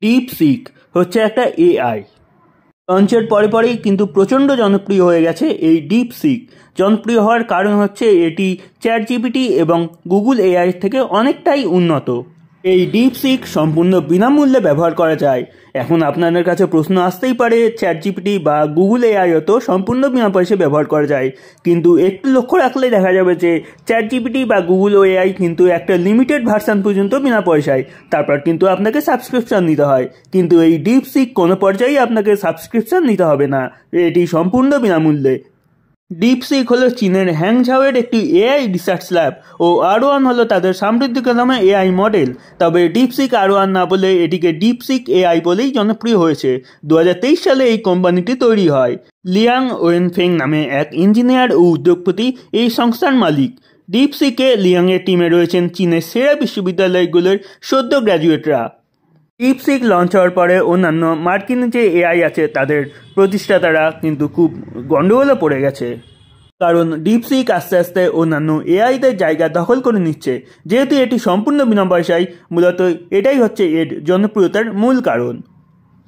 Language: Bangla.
ডিপসিক হচ্ছে একটা এআই। লঞ্চের পরে পরেই কিন্তু প্রচণ্ড জনপ্রিয় হয়ে গেছে এই ডিপসিক। জনপ্রিয় হওয়ার কারণ হচ্ছে এটি চ্যাটজিপিটি এবং গুগল এআই থেকে অনেকটাই উন্নত। এই ডিপসিক সম্পূর্ণ বিনামূল্যে ব্যবহার করা যায়। এখন আপনাদের কাছে প্রশ্ন আসতেই পারে, চ্যাটজিপিটি বা গুগল এআইও তো সম্পূর্ণ বিনা পয়সায় ব্যবহার করা যায়, কিন্তু একটু লক্ষ্য রাখলে দেখা যাবে যে চ্যাটজিপিটি বা গুগল এআই কিন্তু একটা লিমিটেড ভার্সান পর্যন্ত বিনা পয়সায়, তারপর কিন্তু আপনাকে সাবস্ক্রিপশন নিতে হয়। কিন্তু এই ডিপসিক কোনো পর্যায়েই আপনাকে সাবস্ক্রিপশন নিতে হবে না, এটি সম্পূর্ণ বিনামূল্যে। ডিপসিক হলো চীনের হ্যাংঝাওয়ের একটি এআই রিসার্চ ল্যাব ও R1 হলো তাদের সাম্প্রতিকতম এআই মডেল। তবে ডিপসিক R1 না বলে এটিকে ডিপসিক এআই বলেই জনপ্রিয় হয়েছে। 2023 সালে এই কোম্পানিটি তৈরি হয়। লিয়াং ওয়েনফেং নামে এক ইঞ্জিনিয়ার ও উদ্যোগপতি এই সংস্থার মালিক। ডিপসিকে লিয়াংয়ের টিমে রয়েছেন চীনের সেরা বিশ্ববিদ্যালয়গুলোর সদ্য গ্র্যাজুয়েটরা। ডিপসিক লঞ্চ হওয়ার পরে অন্যান্য মার্কিন যে এআই আছে তাদের প্রতিষ্ঠাতারা কিন্তু খুব গন্ডগোলে পড়ে গেছে, কারণ ডিপসিক আস্তে আস্তে অন্যান্য এআইদের জায়গা দখল করে নিচ্ছে। যেহেতু এটি সম্পূর্ণ বিনা পয়সায়, মূলত এটাই হচ্ছে এর জনপ্রিয়তার মূল কারণ।